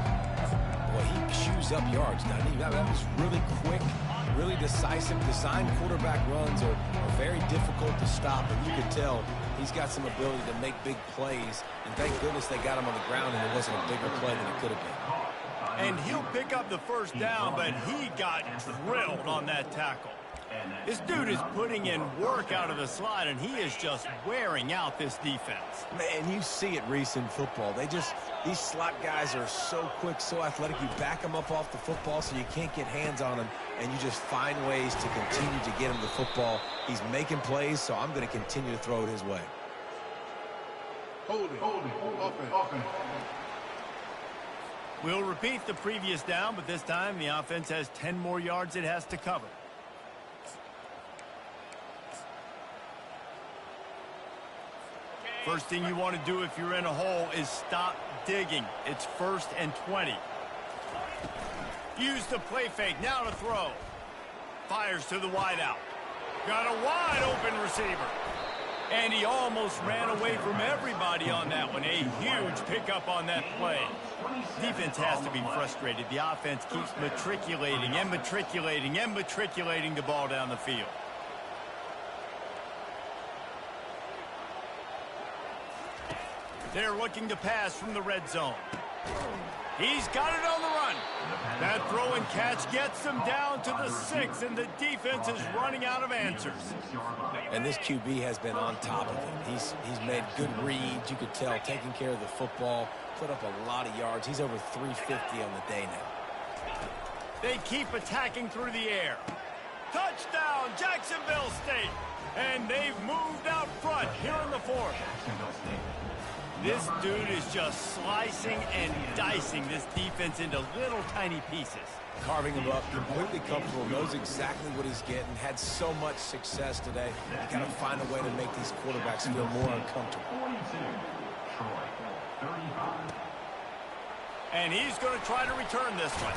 Well, he chews up yards, doesn't he? That was really quick, really decisive. Design quarterback runs are very difficult to stop, and you could tell he's got some ability to make big plays. And thank goodness they got him on the ground, and it wasn't a bigger play than it could have been. And he'll pick up the first down, but he got drilled on that tackle. This dude is putting in work out of the slot, and he is just wearing out this defense. Man, you see it, Reese, in football. These slot guys are so quick, so athletic. You back them up off the football so you can't get hands on them, and you just find ways to continue to get him the football. He's making plays, so I'm going to continue to throw it his way. Holding, offense. We'll repeat the previous down, but this time the offense has 10 more yards it has to cover. First thing you want to do if you're in a hole is stop digging. It's 1st and 20. Use the play fake. Now to throw. Fires to the wideout. Got a wide open receiver. And he almost ran away from everybody on that one. A huge pickup on that play. Defense has to be frustrated. The offense keeps matriculating and matriculating and matriculating the ball down the field. They're looking to pass from the red zone. He's got it on the run. That throw and catch gets them down to the 6, and the defense is running out of answers. And this QB has been on top of him. He's made good reads. You could tell, taking care of the football, put up a lot of yards. He's over 350 on the day now. They keep attacking through the air. Touchdown, Jacksonville State. And they've moved out front here in the 4th. This dude is just slicing and dicing this defense into little tiny pieces. Carving him up, completely comfortable, knows exactly what he's getting, had so much success today. You got to find a way to make these quarterbacks feel more uncomfortable. And he's going to try to return this one.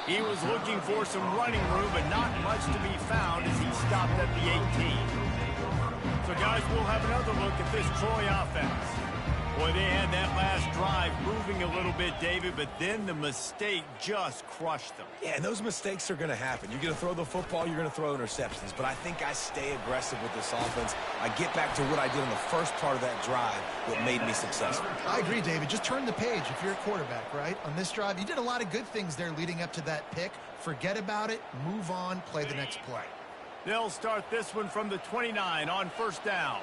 He was looking for some running room, but not much to be found as he stopped at the 18. So, guys, we'll have another look at this Troy offense. Boy, they had that last drive moving a little bit, David, but then the mistake just crushed them. Yeah, and those mistakes are going to happen. You're going to throw the football, you're going to throw interceptions. But I think I stay aggressive with this offense. I get back to what I did in the first part of that drive that made me successful. I agree, David. Just turn the page if you're a quarterback, right? On this drive, you did a lot of good things there leading up to that pick. Forget about it, move on, play the next play. They'll start this one from the 29 on first down.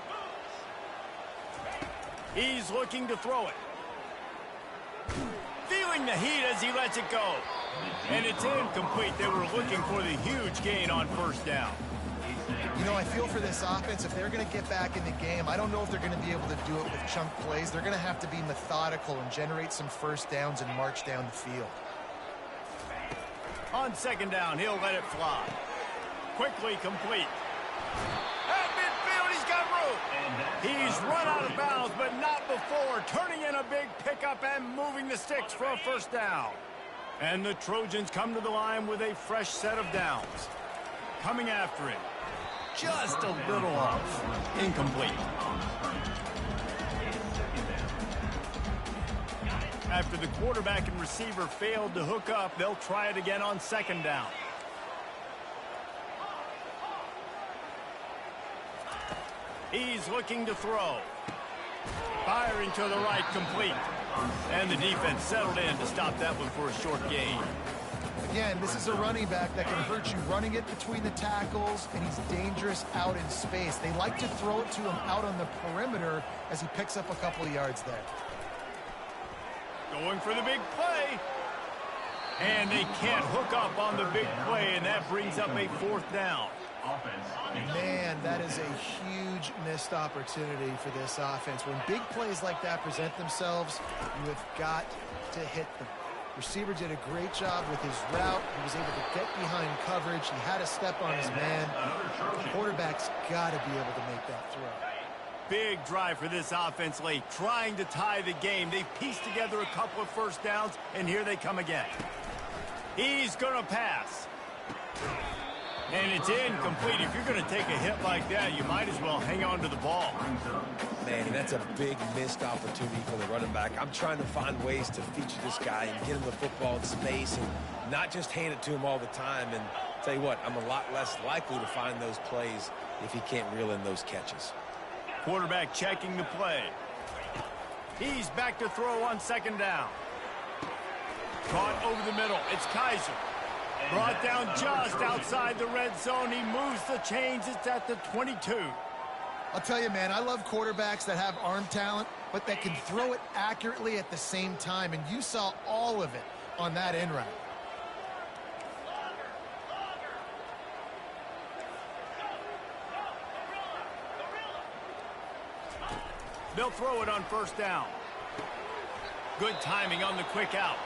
He's looking to throw it. Feeling the heat as he lets it go. And it's incomplete. They were looking for the huge gain on first down. You know, I feel for this offense, if they're going to get back in the game, I don't know if they're going to be able to do it with chunk plays. They're going to have to be methodical and generate some first downs and march down the field. On second down, he'll let it fly. Quickly complete. At midfield, he's got room. He's run out of bounds, but not before turning in a big pickup and moving the sticks for a first down. And the Trojans come to the line with a fresh set of downs. Coming after it. Just a little off. Incomplete. After the quarterback and receiver failed to hook up, they'll try it again on second down. He's looking to throw. Firing to the right, complete. And the defense settled in to stop that one for a short gain. Again, this is a running back that can hurt you running it between the tackles, and he's dangerous out in space. They like to throw it to him out on the perimeter as he picks up a couple of yards there. Going for the big play. And they can't hook up on the big play, and that brings up a fourth down. Man, that is a huge missed opportunity for this offense. When big plays like that present themselves, you have got to hit them. Receiver did a great job with his route. He was able to get behind coverage. He had a step on his man. The quarterback's got to be able to make that throw. Big drive for this offense late, trying to tie the game. They pieced together a couple of first downs, and here they come again. He's going to pass. And it's incomplete. If you're going to take a hit like that, you might as well hang on to the ball. Man, that's a big missed opportunity for the running back. I'm trying to find ways to feature this guy and get him the football in space and not just hand it to him all the time. And tell you what, I'm a lot less likely to find those plays if he can't reel in those catches. Quarterback checking the play. He's back to throw on second down. Caught over the middle. It's Kaiser. Brought down just outside the red zone. He moves the chains. It's at the 22. I'll tell you, man, I love quarterbacks that have arm talent, but that can throw it accurately at the same time. And you saw all of it on that end route. They'll throw it on first down. Good timing on the quick out.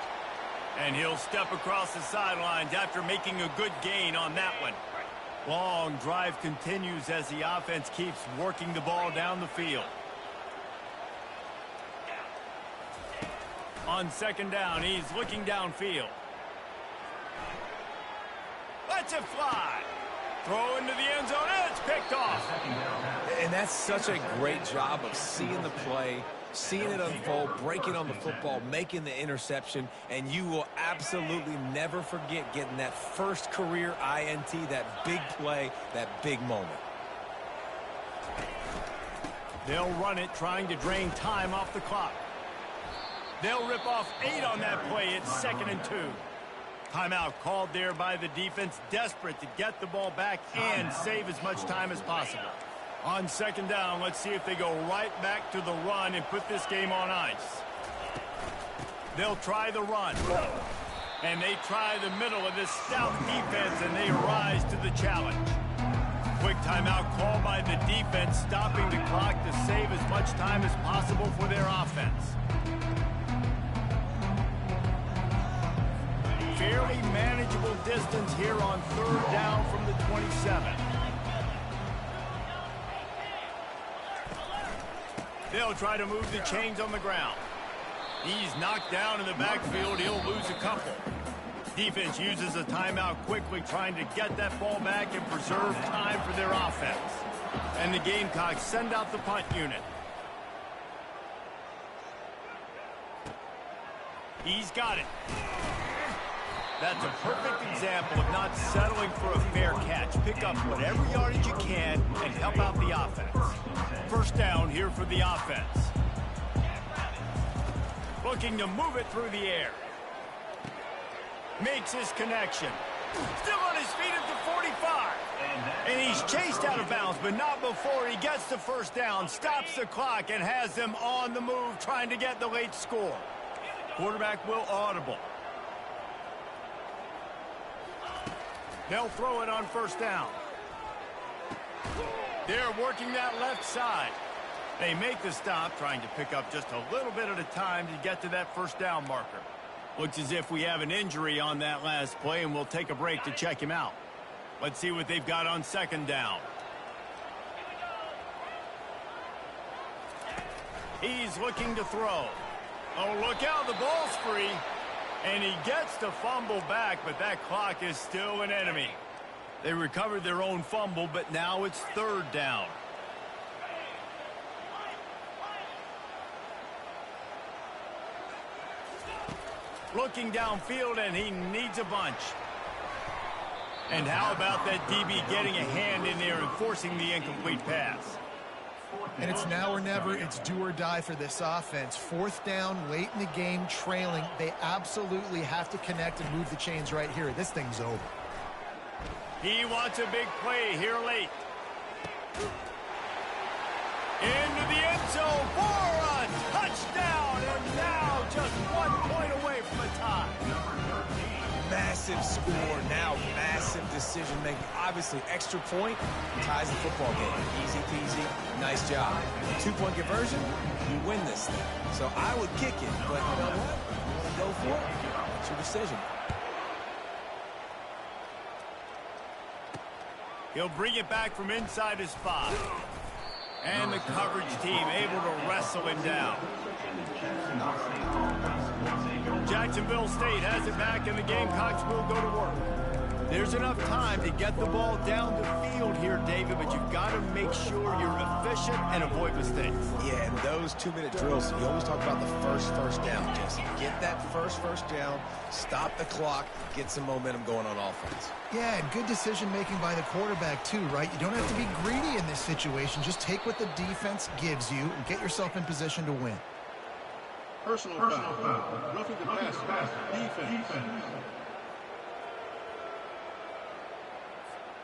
And he'll step across the sidelines after making a good gain on that one. Long drive continues as the offense keeps working the ball down the field. On second down, he's looking downfield. Lets it fly. Throw into the end zone, and it's picked off. And that's such a great job of seeing the play, seeing it unfold, breaking on the football, making the interception, and you will absolutely never forget getting that first career INT, that big play, that big moment. They'll run it, trying to drain time off the clock. They'll rip off 8 on that play. It's 2nd and 2. Timeout called there by the defense, desperate to get the ball back and save as much time as possible. On second down, let's see if they go right back to the run and put this game on ice. They'll try the run. And they try the middle of this stout defense, and they rise to the challenge. Quick timeout called by the defense, stopping the clock to save as much time as possible for their offense. Fairly manageable distance here on third down from the 27. They'll try to move the chains on the ground. He's knocked down in the backfield. He'll lose a couple. Defense uses a timeout quickly, trying to get that ball back and preserve time for their offense. And the Gamecocks send out the punt unit. He's got it. That's a perfect example of not settling for a fair catch. Pick up whatever yardage you can and help out the offense. First down here for the offense. Looking to move it through the air. Makes his connection. Still on his feet at the 45. And he's chased out of bounds, but not before he gets the first down, stops the clock, and has them on the move trying to get the late score. Quarterback will audible. They'll throw it on first down. They're working that left side. They make the stop, trying to pick up just a little bit at a time to get to that first down marker. Looks as if we have an injury on that last play, and we'll take a break to check him out. Let's see what they've got on second down. He's looking to throw. Oh, look out, the ball's free. And he gets the fumble back, but that clock is still an enemy. They recovered their own fumble, but now it's third down. Looking downfield, and he needs a bunch. And how about that DB getting a hand in there and forcing the incomplete pass? And it's now or never. It's do or die for this offense. Fourth down, late in the game, trailing. They absolutely have to connect and move the chains right here. This thing's over. He wants a big play here late. Into the end zone for a touchdown. And now just 1 point away from a tie. Massive score, now massive decision-making. Obviously, extra point ties the football game. Easy peasy, nice job. 2-point conversion, you win this thing. So I would kick it, but you know what? You want to go for it? It's your decision. He'll bring it back from inside his spot. And the coverage team able to wrestle him down. Jacksonville State has it back, and the Gamecocks will go to work. There's enough time to get the ball down the field here, David, but you've got to make sure you're efficient and avoid mistakes. Yeah, and those 2-minute drills, you always talk about the first down, Jesse. Get that first down, stop the clock, get some momentum going on offense. Yeah, and good decision-making by the quarterback, too, right? You don't have to be greedy in this situation. Just take what the defense gives you and get yourself in position to win. Personal foul. Roughing the passer. Defense.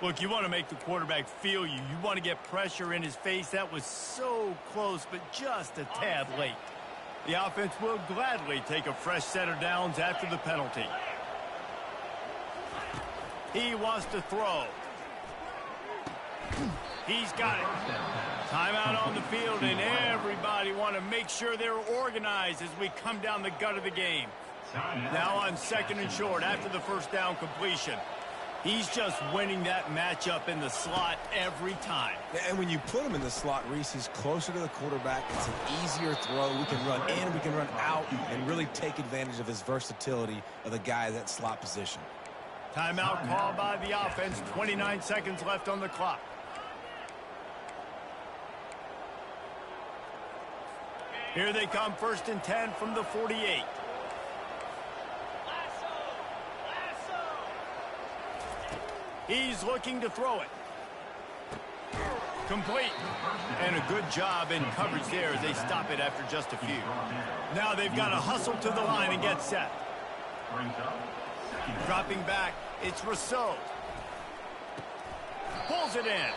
Look, you want to make the quarterback feel you. You want to get pressure in his face. That was so close, but just a tad late. The offense will gladly take a fresh set of downs after the penalty. He wants to throw. He's got it. Timeout on the field, and everybody want to make sure they're organized as we come down the gut of the game. Now on second and short after the first down completion. He's just winning that matchup in the slot every time. And when you put him in the slot, Reese, he's closer to the quarterback. It's an easier throw. We can run in, we can run out, and really take advantage of his versatility of the guy at that slot position. Timeout called by the offense. 29 seconds left on the clock. Here they come, 1st and 10 from the 48. He's looking to throw it. Complete. And a good job in coverage there as they stop it after just a few. Now they've got to hustle to the line and get set. Dropping back, it's Rousseau. Pulls it in.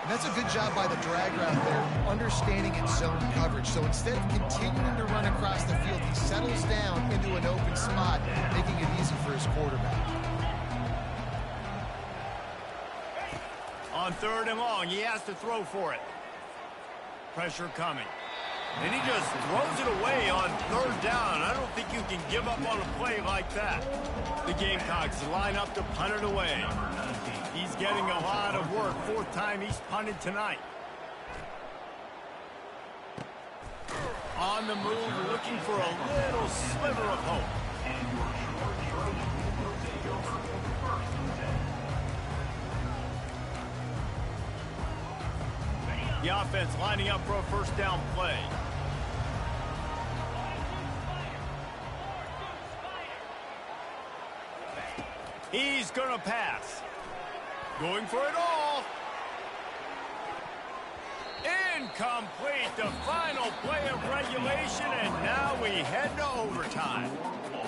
And that's a good job by the drag route there, understanding its zone coverage. So instead of continuing to run across the field, he settles down into an open spot, making it easy for his quarterback. On 3rd and long, he has to throw for it. Pressure coming. And he just throws it away on 3rd down. I don't think you can give up on a play like that. The Gamecocks line up to punt it away. He's getting a lot of work. 4th time he's punted tonight. On the move, looking for a little sliver of hope. The offense lining up for a 1st down play. He's going to pass. Going for it all. Incomplete. The final play of regulation, and now we head to overtime.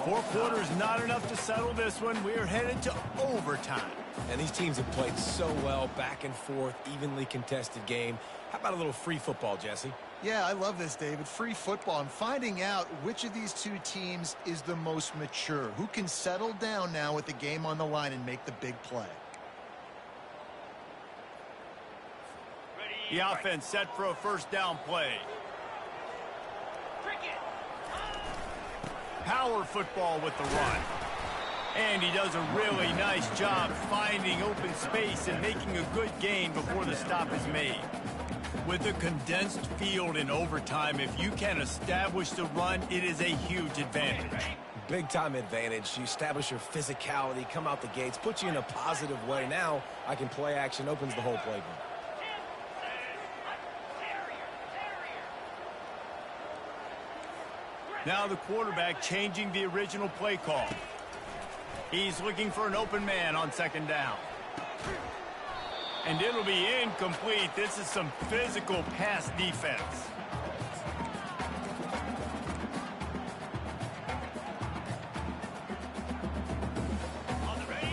4 quarters not enough to settle this one. We're headed to overtime. And these teams have played so well, back and forth, evenly contested game. How about a little free football, Jesse? Yeah, I love this, David. Free football. I'm finding out which of these two teams is the most mature. Who can settle down now with the game on the line and make the big play. The offense set for a first down play. Power football with the run. And he does a really nice job finding open space and making a good gain before the stop is made. With a condensed field in overtime, if you can establish the run, it is a huge advantage. Big-time advantage. You establish your physicality, come out the gates, put you in a positive way. Now I can play action, opens the whole playbook. Now the quarterback changing the original play call. He's looking for an open man on second down. And it'll be incomplete. This is some physical pass defense.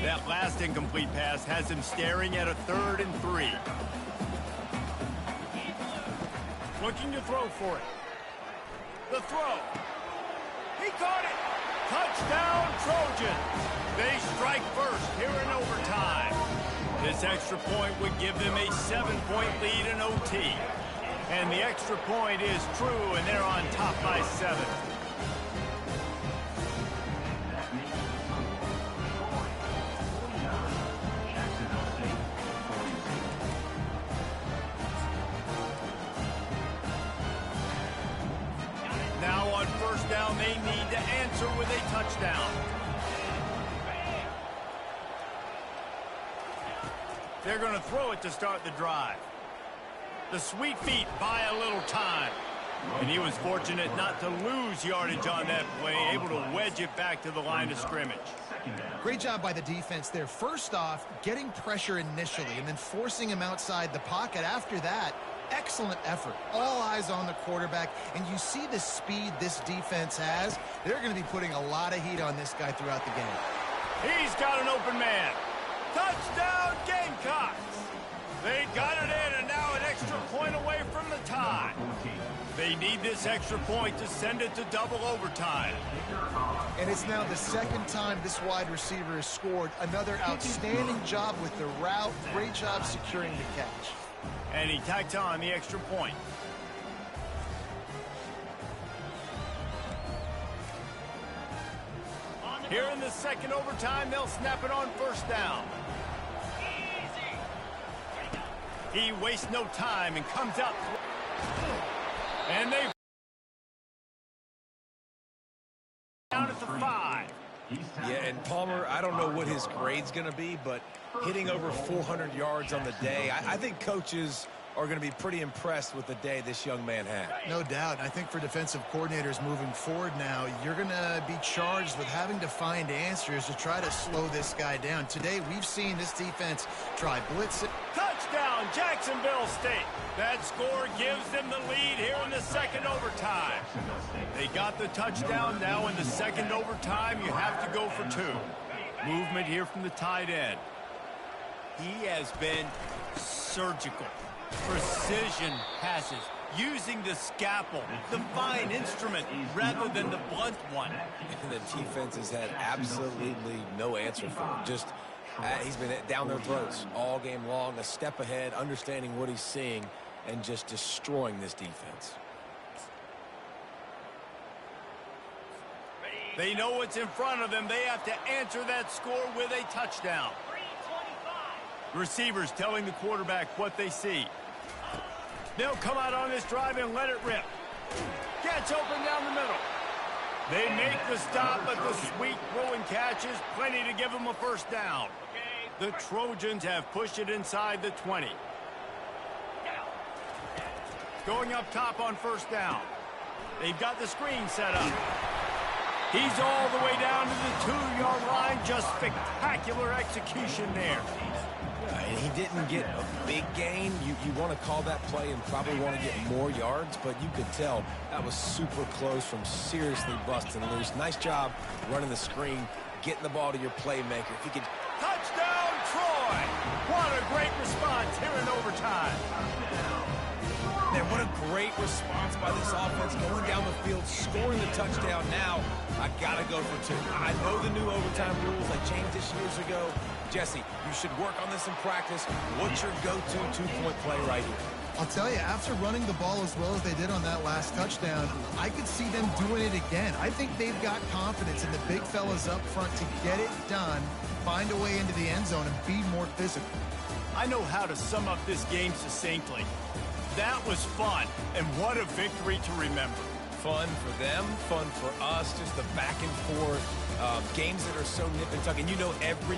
That last incomplete pass has him staring at a 3rd and 3. Looking to throw for it. The throw. He caught it. Touchdown, Trojans. They strike first here in overtime. This extra point would give them a 7-point lead in OT. And the extra point is true, and they're on top by 7. Now on first down, they need to answer with a touchdown. They're going to throw it to start the drive. The sweet feet buy a little time. And he was fortunate not to lose yardage on that play, able to wedge it back to the line of scrimmage. Great job by the defense there. First off, getting pressure initially and then forcing him outside the pocket. After that, excellent effort. All eyes on the quarterback. And you see the speed this defense has. They're going to be putting a lot of heat on this guy throughout the game. He's got an open man. Touchdown, Gamecocks! They got it in, and now an extra point away from the tie. They need this extra point to send it to double overtime. And it's now the second time this wide receiver has scored. Another outstanding job with the route. Great job securing the catch. And he tacked on the extra point. Here in the second overtime, they'll snap it on first down. He wastes no time and comes out. And they down at the 5. Yeah, and Palmer, I don't know what his grade's going to be, but hitting over 400 yards on the day, I think coaches are going to be pretty impressed with the day this young man had. No doubt. I think for defensive coordinators moving forward now, you're going to be charged with having to find answers to try to slow this guy down. Today, we've seen this defense try blitzing. Touchdown, Jacksonville State. That score gives them the lead here in the second overtime. They got the touchdown. Now in the second overtime, you have to go for 2. Movement here from the tight end. He has been surgical. Precision passes, using the scalpel, the fine instrument, rather than the blunt one. And the defense has had absolutely no answer for him. Just, he's been down their throats all game long, a step ahead, understanding what he's seeing, and just destroying this defense. They know what's in front of them. They have to answer that score with a touchdown. Receivers telling the quarterback what they see. They'll come out on this drive and let it rip. Gets open down the middle. They make the stop, but the sweet throwing catch is plenty to give them a first down. The Trojans have pushed it inside the 20. Going up top on first down. They've got the screen set up. He's all the way down to the 2-yard line. Just spectacular execution there. And he didn't get a big gain. You want to call that play and probably want to get more yards, but you could tell that was super close from seriously busting loose. Nice job running the screen, getting the ball to your playmaker. If he could... Touchdown, Troy! What a great response here in overtime. Man, what a great response by this offense, going down the field, scoring the touchdown. Now, I got to go for 2. I know the new overtime rules. I changed this years ago. Jesse, you should work on this in practice. What's your go-to 2-point play right here? I'll tell you, after running the ball as well as they did on that last touchdown, I could see them doing it again. I think they've got confidence in the big fellas up front to get it done, find a way into the end zone, and be more physical. I know how to sum up this game succinctly. That was fun, and what a victory to remember. Fun for them, fun for us, just the back and forth, games that are so nip and tuck. And you know every